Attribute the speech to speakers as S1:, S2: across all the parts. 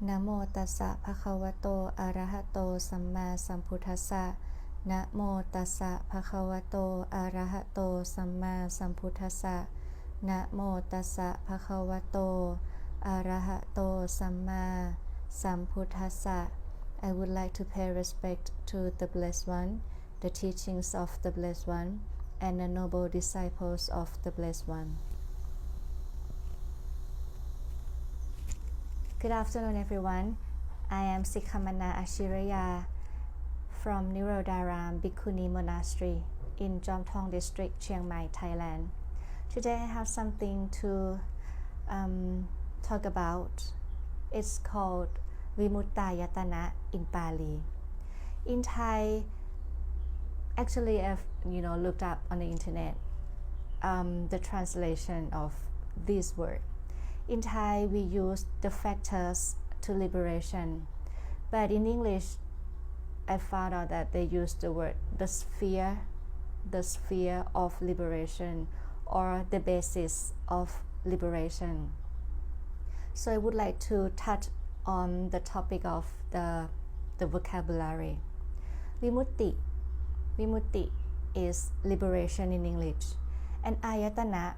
S1: นะโมตัสสะภะคะวะโตอะระหะโตสัมมาสัมพุทธัสสะนะโมตัสสะภะคะวะโตอะระหะโตสัมมาสัมพุทธัสสะนะโมตัสสะภะคะวะโตอะระหะโตสัมมาสัมพุทธัสสะ I would like to pay respect to the Blessed One, the teachings of the Blessed One, and the noble disciples of the Blessed One. Good afternoon, everyone. I am Sikhamana Ashiraya from Nirodharam Bhikkhuni Monastery in Jomtong District, Chiang Mai, Thailand. Today I have something to talk about. It's called Vimuttāyatana in Pali. In Thai, actually I've looked up on the internet the translation of this word. In Thai, we use the factors to liberation, but in English, I found out that they use the word the sphere of liberation, or the basis of liberation. So I would like to touch on the topic of the vocabulary. Vimutti is liberation in English, and ayatana,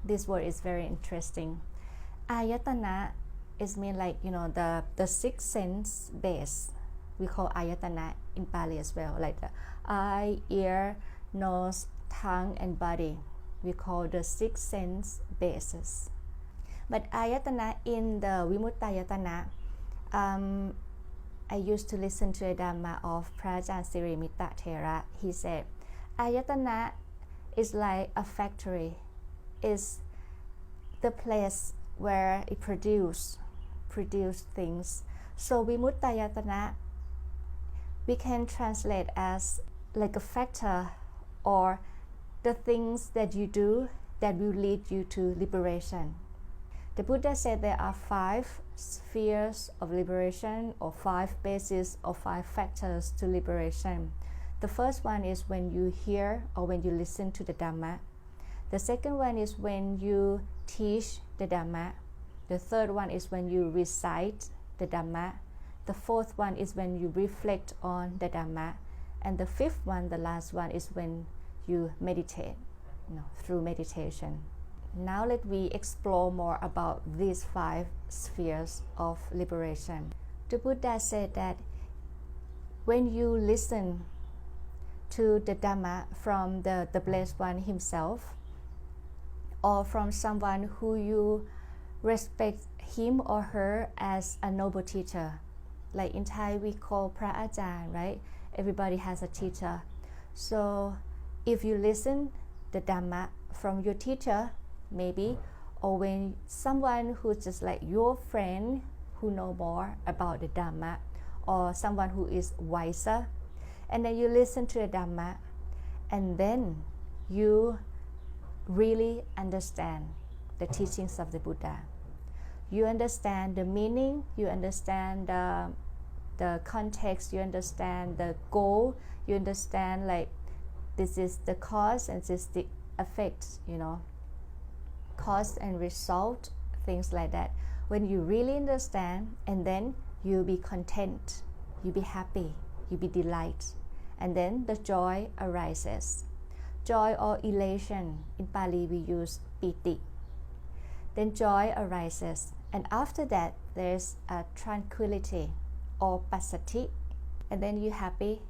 S1: this word is very interesting. Ayatana is mean like the six sense base. We call ayatana in Pali as well, like the eye, ear, nose, tongue, and body. We call the six sense bases. But ayatana in the Vimuttāyatana, I used to listen to a Dhamma of Prajan Vimuttāyatana. He said, ayatana is like a factory, is the place where it produce things. So Vimuttāyatana, we can translate as like a factor, or the things that you do that will lead you to liberation. The Buddha said there are 5 spheres of liberation, or 5 bases or 5 factors to liberation. The first one is when you hear or when you listen to the Dhamma. The second one is when you teach the Dhamma. The third one is when you recite the Dhamma. The fourth one is when you reflect on the Dhamma. And the fifth one, the last one, is when you meditate, through meditation. Now let we explore more about these 5 spheres of liberation. The Buddha said that when you listen to the Dhamma from the Blessed One himself, or from someone who you respect him or her as a noble teacher. Like in Thai, we call Pra Ajahn, right? Everybody has a teacher. So if you listen the Dhamma from your teacher, maybe, or when someone who's just like your friend who know more about the Dhamma, or someone who is wiser, and then you listen to the Dhamma, and then you really understand the teachings of the Buddha. You understand the meaning, you understand the context, you understand the goal, you understand like this is the cause and this is the effect, cause and result, things like that. When you really understand, and then you be content, you be happy, you be delight, and then the joy arises. Joy or elation, in Pali we use piti. Then joy arises, and after that there's a tranquility or passathi, and then you're happy,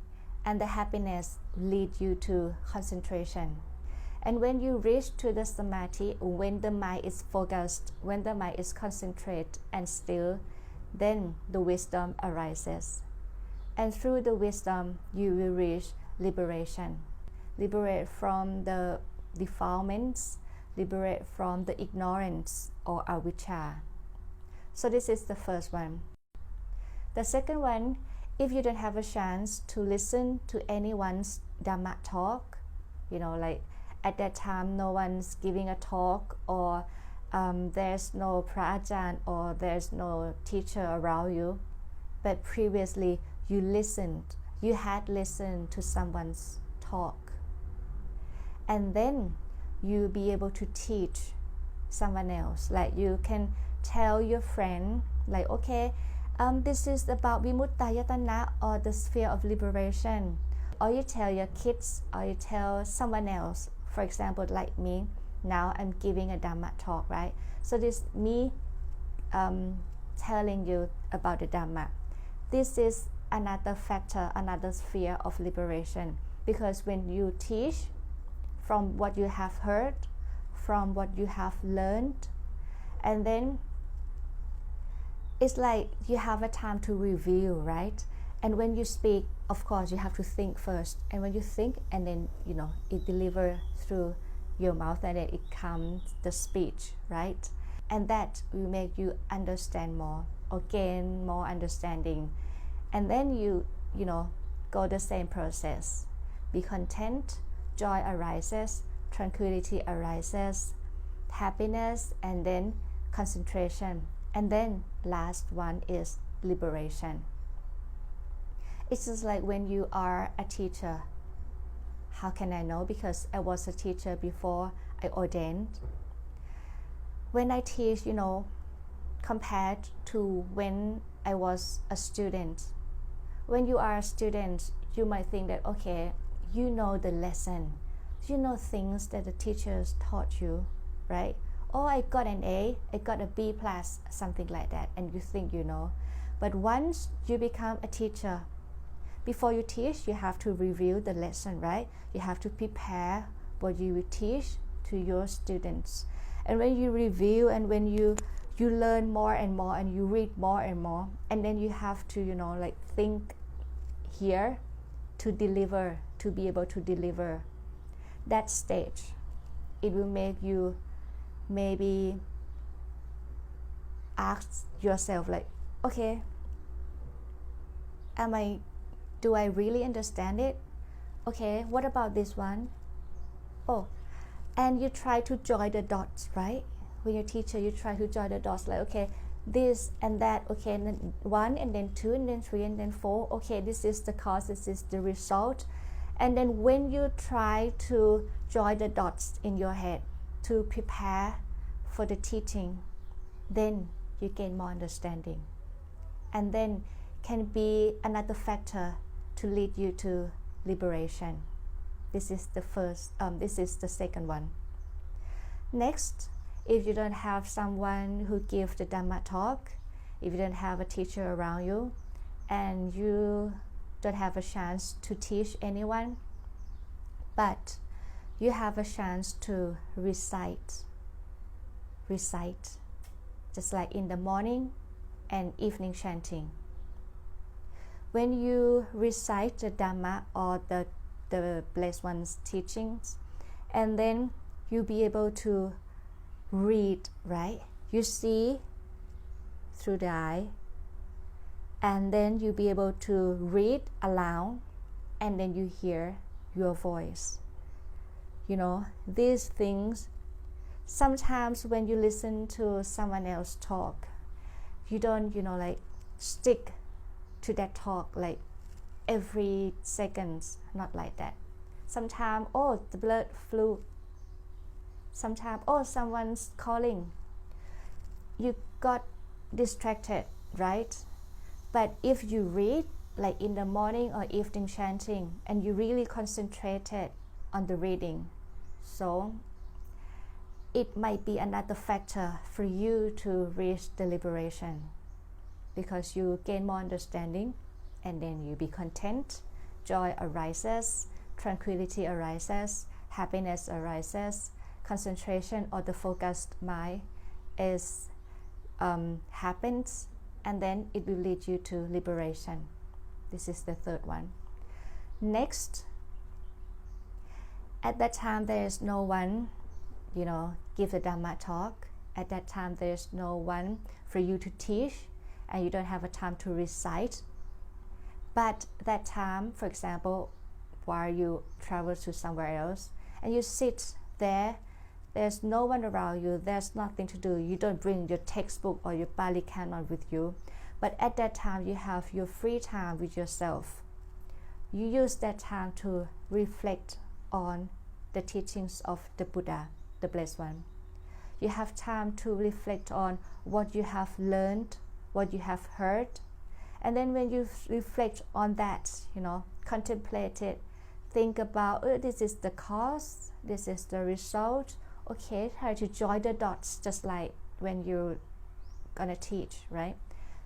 S1: and the happiness leads you to concentration. And when you reach to the samadhi, when the mind is focused, when the mind is concentrated and still, then the wisdom arises, and through the wisdom you will reach liberation. Liberate from the defilements, liberate from the ignorance or avijja. So this is the first one. The second one, if you don't have a chance to listen to anyone's Dhamma talk, like at that time no one's giving a talk, or there's no Pra Ajahn, or there's no teacher around you, but previously you had listened to someone's talk, and then you be able to teach someone else. Like you can tell your friend, like, okay, This is about Vimuttāyatana, or the sphere of liberation. Or you tell your kids, or you tell someone else. For example, like me, now I'm giving a Dhamma talk, right? So this me telling you about the Dhamma. This is another factor, another sphere of liberation. Because when you teach from what you have heard, from what you have learned, and then it's like you have a time to review, right? And when you speak, of course, you have to think first. And when you think, and then, it delivers through your mouth, and then it comes the speech, right? And that will make you understand more, or gain more understanding. And then you go the same process. Be content, joy arises, tranquility arises, happiness, and then concentration. And then last one is liberation. It's just like when you are a teacher. How can I know? Because I was a teacher before I ordained. When I teach, compared to when I was a student. When you are a student, you might think that, okay, you know the lesson. You know things that the teachers taught you, right? Oh, I got an A, I got a B+, something like that, and you think you know. But once you become a teacher, before you teach, you have to review the lesson, right? You have to prepare what you will teach to your students. And when you review, and when you learn more and more, and you read more and more, and then you have to, think here to deliver, to be able to deliver. That stage, it will make you maybe ask yourself, like, okay, do I really understand it? Okay, what about this one? Oh, and you try to join the dots, right? When you're a teacher, you try to join the dots, like, okay, this and that, okay, and then 1, and then 2, and then 3, and then 4, okay, this is the cause, this is the result. And then when you try to join the dots in your head to prepare for the teaching, then you gain more understanding. And then can be another factor to lead you to liberation. This is the second one. Next, if you don't have someone who gives the Dhamma talk, if you don't have a teacher around you, and you don't have a chance to teach anyone, but you have a chance to recite, just like in the morning and evening chanting. When you recite the Dhamma, or the Blessed One's teachings, and then you'll be able to read, right? You see through the eye, and then you'll be able to read aloud, and then you hear your voice. These things, sometimes when you listen to someone else talk, you don't, stick to that talk like every second, not like that. Sometimes, oh, the blood flew. Sometimes, oh, someone's calling. You got distracted, right? But if you read, like in the morning or evening chanting, and you really concentrated on the reading, so it might be another factor for you to reach the liberation, because you gain more understanding, and then you be content, joy arises, tranquility arises, happiness arises, concentration or the focused mind happens, and then it will lead you to liberation. This is the third one. Next, at that time there is no one, give the Dhamma talk. At that time there is no one for you to teach, and you don't have a time to recite. But that time, for example, while you travel to somewhere else, and you sit there, there's no one around you, there's nothing to do, you don't bring your textbook or your Pali Canon with you, but at that time you have your free time with yourself. You use that time to reflect on the teachings of the Buddha, the Blessed One. You have time to reflect on what you have learned, what you have heard, And then when you reflect on that, contemplate it, think about, this is the cause, this is the result. Okay, try to join the dots, just like when you're gonna teach, right?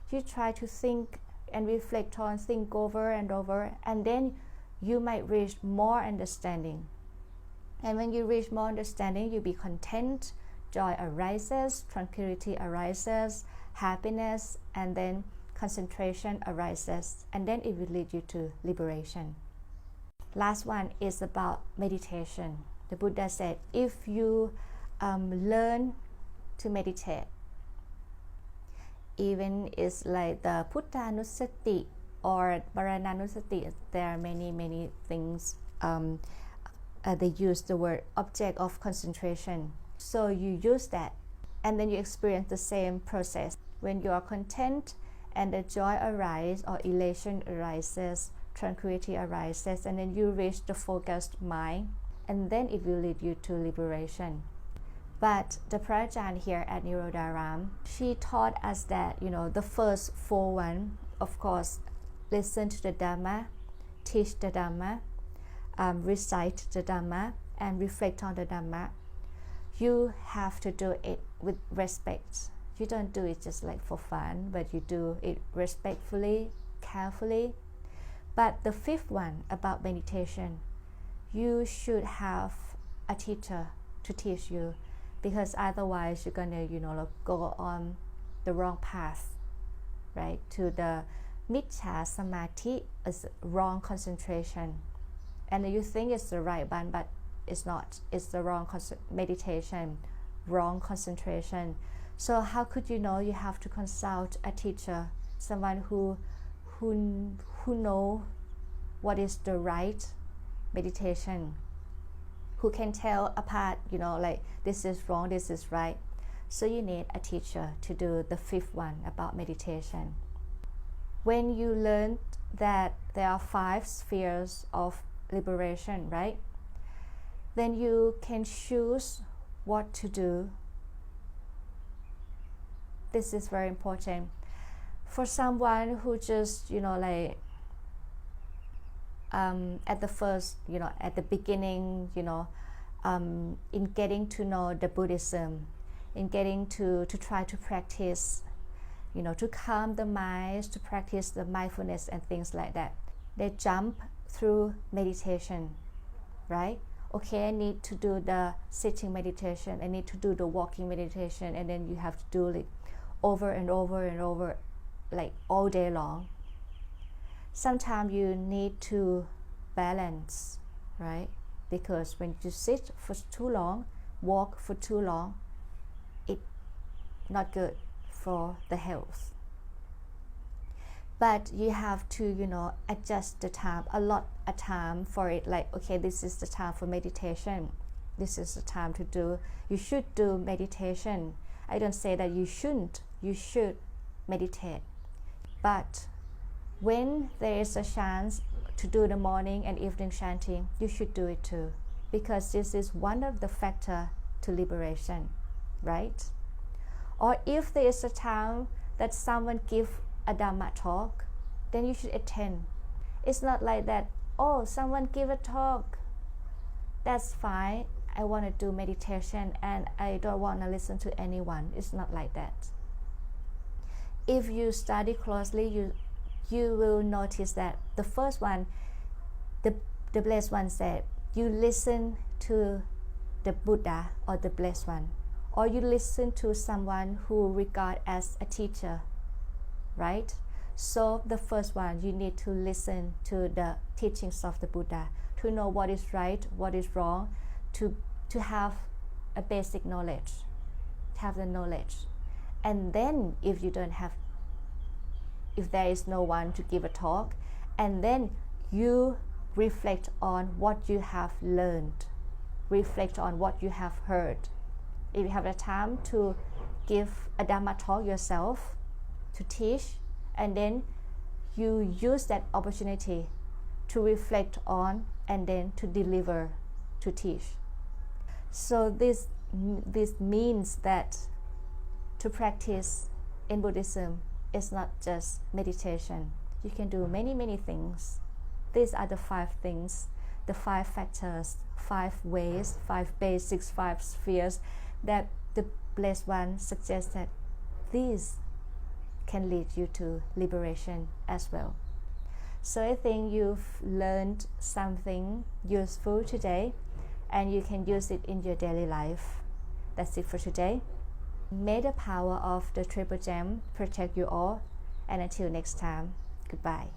S1: You try to think and reflect on, think over and over, and then you might reach more understanding. And when you reach more understanding, you'll be content, joy arises, tranquility arises, happiness, and then concentration arises, and then it will lead you to liberation. Last one is about meditation. The Buddha said, if you learn to meditate, even it's like the Puttanusati or Marananusati, there are many things. They use the word object of concentration. So you use that, and then you experience the same process. When you are content and the joy arises or elation arises, tranquility arises, and then you reach the focused mind, and then it will lead you to liberation. But the Prajaan here at Nirodharam, she taught us that, the first 4 of course, listen to the Dhamma, teach the Dhamma, recite the Dhamma, and reflect on the Dhamma. You have to do it with respect. You don't do it just like for fun, but you do it respectfully, carefully. But the 5th one about meditation, you should have a teacher to teach you, because otherwise you're gonna go on the wrong path, right? To the Miccha Samadhi, is wrong concentration, and you think it's the right one, but it's not. It's the wrong meditation, wrong concentration. So how could you know? You have to consult a teacher, someone who know what is the right meditation, who can tell apart, like this is wrong, this is right. So you need a teacher to do the 5th one about meditation. When you learn that there are 5 spheres of liberation, right? Then you can choose what to do. This is very important. For someone who just, at the first, at the beginning, in getting to know the Buddhism, in getting to try to practice, to calm the mind, to practice the mindfulness and things like that. They jump through meditation, right? Okay, I need to do the sitting meditation, I need to do the walking meditation, and then you have to do it over and over and over, like all day long. Sometimes you need to balance, right? Because when you sit for too long, walk for too long, it's not good for the health. But you have to, adjust the time, allot a time for it, like, okay, this is the time for meditation. This is the time to do, you should do meditation. I don't say that you shouldn't, you should meditate. But when there is a chance to do the morning and evening chanting, you should do it too, because this is one of the factors to liberation, right? Or if there is a time that someone gives a Dhamma talk, then you should attend. It's not like that, oh, someone give a talk, that's fine, I want to do meditation and I don't want to listen to anyone. It's not like that. If you study closely, you will notice that the first one, the blessed one said, you listen to the Buddha or the blessed one, or you listen to someone who regard as a teacher, right? So the first one, you need to listen to the teachings of the Buddha to know what is right, what is wrong, to have a basic knowledge, have the knowledge. And then if there is no one to give a talk, and then you reflect on what you have learned, reflect on what you have heard. If you have the time to give a Dhamma talk yourself, to teach, and then you use that opportunity to reflect on and then to deliver, to teach. So this means that to practice in Buddhism, it's not just meditation. You can do many things. These are the 5 things, the 5 factors, 5 ways, 5 basics, 5 spheres that the Blessed One suggests that these can lead you to liberation as well. So I think you've learned something useful today, and you can use it in your daily life. That's it for today. May the power of the Triple Gem protect you all, and until next time, goodbye.